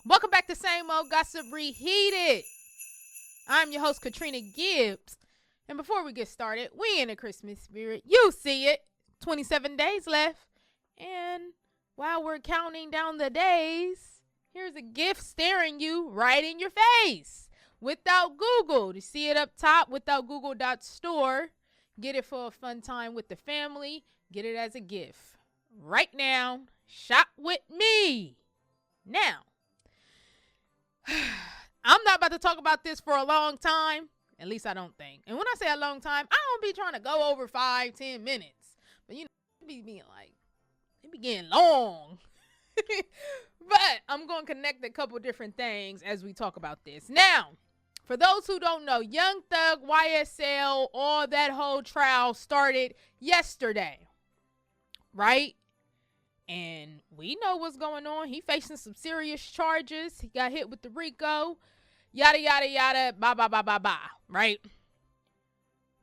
Welcome back to Same Old Gossip Reheated. I'm your host, Katrina Gibbs. And before we get started, we in the Christmas spirit. You see it. 27 days left. And while we're counting down the days, here's a gift staring you right in your face. Without Google. To see it up top, withoutgoogle.store. Get it for a fun time with the family. Get it as a gift. Right now, shop with me. Now, I'm not about to talk about this for a long time. At least I don't think. And when I say a long time, I don't be trying to go over 5-10 minutes. But you know, it be getting long. But I'm going to connect a couple different things as we talk about this. Now, for those who don't know, YoungThug, YSL, all that whole trial started yesterday. Right? And we know what's going on. He facing some serious charges. He got hit with the Rico. Yada, yada, yada. Blah, blah, blah, blah, blah. Right?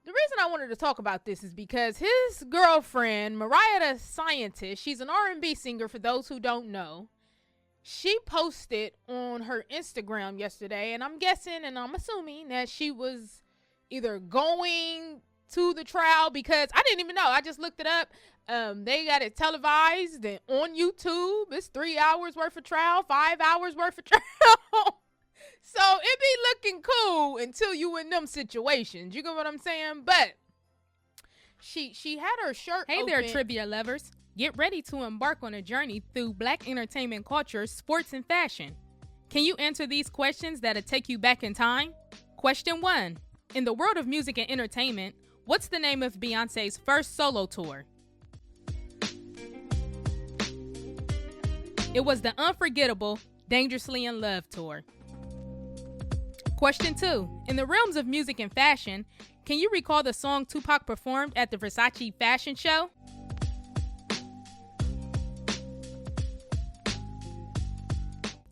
The reason I wanted to talk about this is because his girlfriend, Mariah the Scientist, she's an R&B singer for those who don't know. She posted on her Instagram yesterday, and I'm guessing and I'm assuming that she was either going to the trial because I didn't even know. I just looked it up. They got it televised and on YouTube. It's 3 hours worth of trial, 5 hours worth of trial. So it be looking cool until you in them situations. You get what I'm saying? But she had her shirt Hey open. there, trivia lovers. Get ready to embark on a journey through Black entertainment culture, sports, and fashion. Can you answer these questions that'll take you back in time? Question 1. In the world of music and entertainment, what's the name of Beyonce's first solo tour? It was the unforgettable Dangerously in Love tour. Question 2. In the realms of music and fashion, can you recall the song Tupac performed at the Versace fashion show?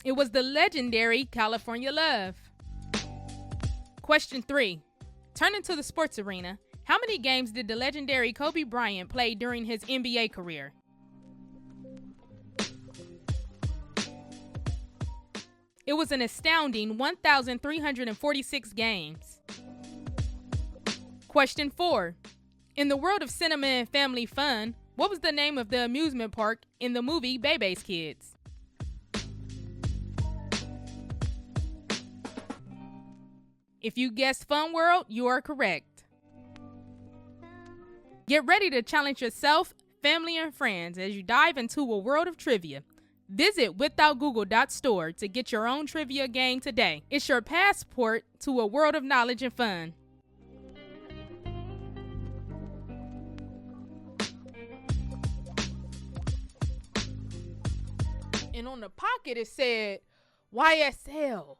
It was the legendary California Love. Question 3. Turning to the sports arena, how many games did the legendary Kobe Bryant play during his NBA career? It was an astounding 1,346 games. Question 4. In the world of cinema and family fun, what was the name of the amusement park in the movie Bebe's Kids? If you guessed Fun World, you are correct. Get ready to challenge yourself, family, and friends as you dive into a world of trivia. Visit withoutgoogle.store to get your own trivia game today. It's your passport to a world of knowledge and fun. And on the pocket it said YSL.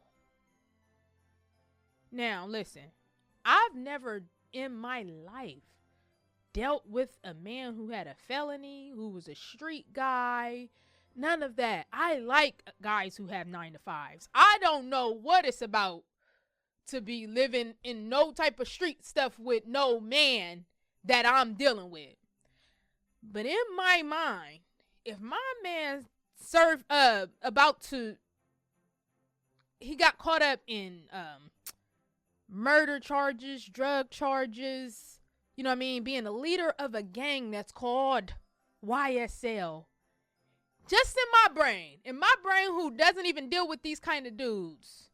Now listen, I've never in my life dealt with a man who had a felony, who was a street guy. None of that. I like guys who have 9-to-5s. I don't know what it's about to be living in no type of street stuff with no man that I'm dealing with. But in my mind, if my man he got caught up in murder charges, drug charges, you know what I mean, being a leader of a gang that's called YSL. Just in my brain who doesn't even deal with these kind of dudes,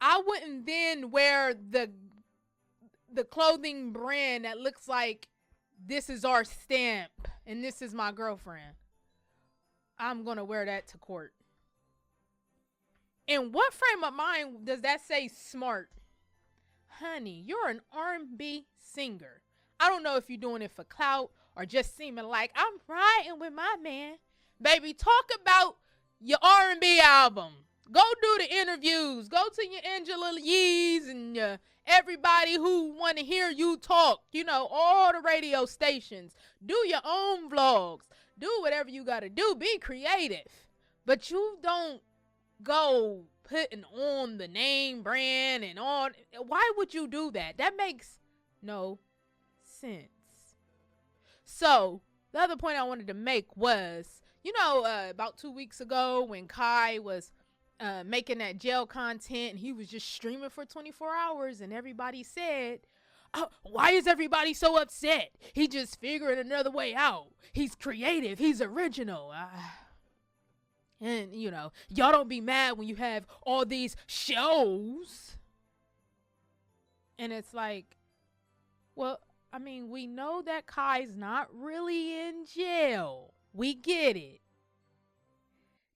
I wouldn't then wear the clothing brand that looks like this is our stamp and this is my girlfriend. I'm going to wear that to court. In what frame of mind does that say smart? Honey, you're an R&B singer. I don't know if you're doing it for clout or just seeming like I'm riding with my man. Baby, talk about your R&B album. Go do the interviews. Go to your Angela Yee's and everybody who want to hear you talk. You know, all the radio stations. Do your own vlogs. Do whatever you got to do. Be creative. But you don't go putting on the name brand and on. Why would you do that? That makes no sense. So the other point I wanted to make was, you know, about 2 weeks ago when Kai was making that jail content, and he was just streaming for 24 hours, and everybody said, oh, why is everybody so upset? He just figured another way out. He's creative. He's original. And, you know, y'all don't be mad when you have all these shows. And it's like, well, I mean, we know that Kai's not really in jail. We get it.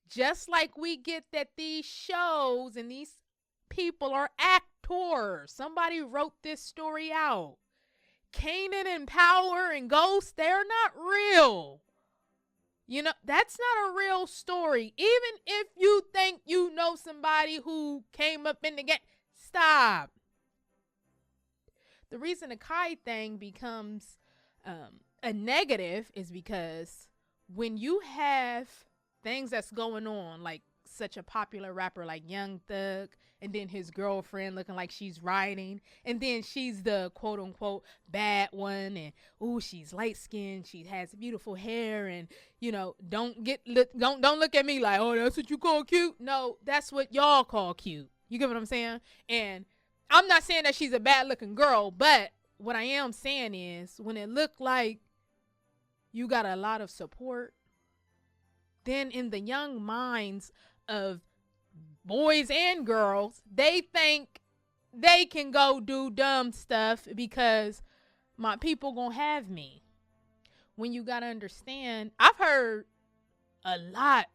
Just like we get that these shows and these people are actors. Somebody wrote this story out. Kanan and Power and Ghost, they're not real. You know, that's not a real story. Even if you think you know somebody who came up in the game, stop. The reason the Kai thing becomes a negative is because when you have things that's going on, like such a popular rapper like YoungThug, and then his girlfriend looking like she's riding, and then she's the quote unquote bad one, and ooh, she's light skinned, she has beautiful hair, and you know, don't look at me like, oh, that's what you call cute. No, that's what y'all call cute. You get what I'm saying? And I'm not saying that she's a bad looking girl, but what I am saying is when it looked like you got a lot of support, then in the young minds of boys and girls, they think they can go do dumb stuff because my people gonna have me. When you gotta understand, I've heard a lot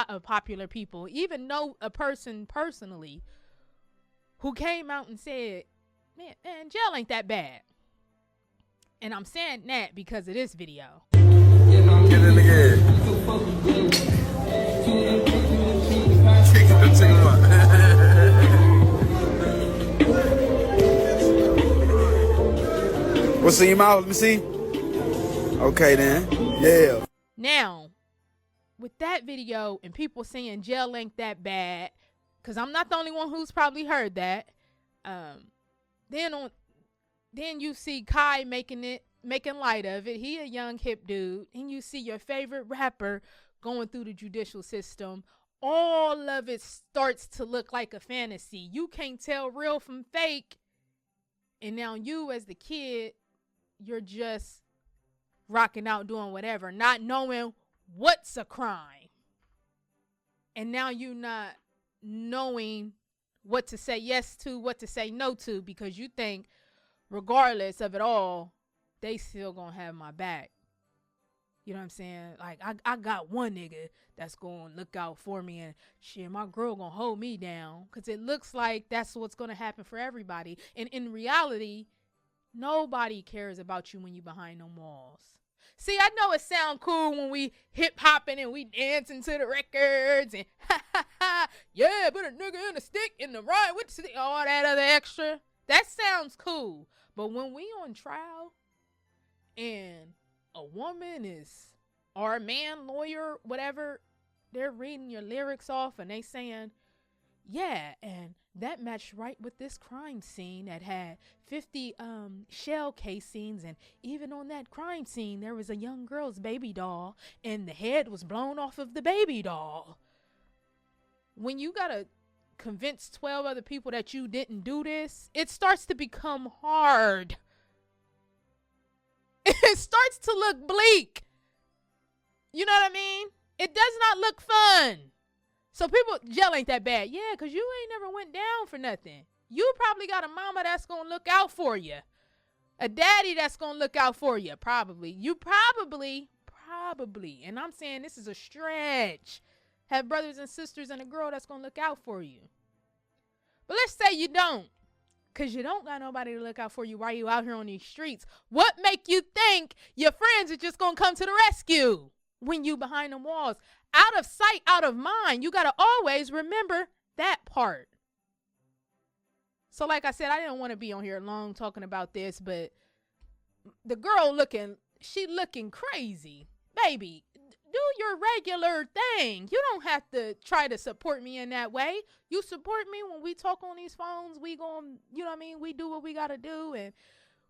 of popular people, even know a person personally, who came out and said, man, jail ain't that bad. And I'm saying that because of this video. Get in again. Take him out. What's in your mouth? Let me see. Okay then. Yeah. Now, with that video and people saying jail ain't that bad, because I'm not the only one who's probably heard that. Then you see Kai making light of it. He a young hip dude, and you see your favorite rapper going through the judicial system. All of it starts to look like a fantasy. You can't tell real from fake. And now you as the kid, you're just rocking out doing whatever, not knowing what's a crime. And now you not knowing what to say yes to, what to say no to, because you think regardless of it all, they still gonna have my back. You know what I'm saying? Like, I got one nigga that's gonna look out for me, and shit, my girl gonna hold me down, because it looks like that's what's gonna happen for everybody. And in reality, nobody cares about you when you behind them walls. See, I know it sound cool when we hip hopping and we dancing to the records and yeah, put a nigga in a stick in the ride with the stick, all that other extra. That sounds cool. But when we on trial and a woman is, or a man, lawyer, whatever, they're reading your lyrics off and they saying, yeah, and that matched right with this crime scene that had 50 shell casings, and even on that crime scene there was a young girl's baby doll and the head was blown off of the baby doll. When you gotta convince 12 other people that you didn't do this, it starts to become hard. It starts to look bleak. You know what I mean? It does not look fun. So people, jail ain't that bad. Yeah, because you ain't never went down for nothing. You probably got a mama that's going to look out for you. A daddy that's going to look out for you, probably. You probably, and I'm saying this is a stretch, have brothers and sisters and a girl that's going to look out for you. But let's say you don't, because you don't got nobody to look out for you while you out here on these streets. What make you think your friends are just going to come to the rescue when you behind them walls? Out of sight, out of mind. You got to always remember that part. So like I said, I didn't want to be on here long talking about this, but the girl she looking crazy. Baby, do your regular thing. You don't have to try to support me in that way. You support me when we talk on these phones. We gon', you know what I mean? We do what we got to do, and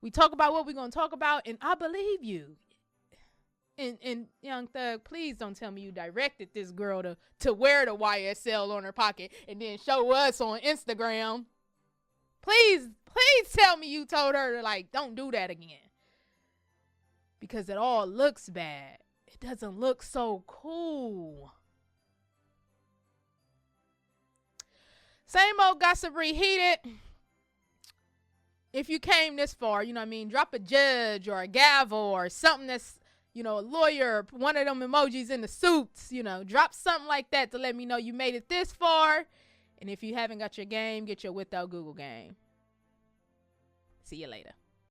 we talk about what we going to talk about, and I believe you. And Young Thug, please don't tell me you directed this girl to wear the YSL on her pocket and then show us on Instagram. Please tell me you told her to, like, don't do that again. Because it all looks bad. It doesn't look so cool. Same old gossip reheated. If you came this far, you know what I mean, drop a judge or a gavel or something that's, you know, a lawyer, one of them emojis in the suits, you know, drop something like that to let me know you made it this far. And if you haven't got your game, get your Without Google game. See you later.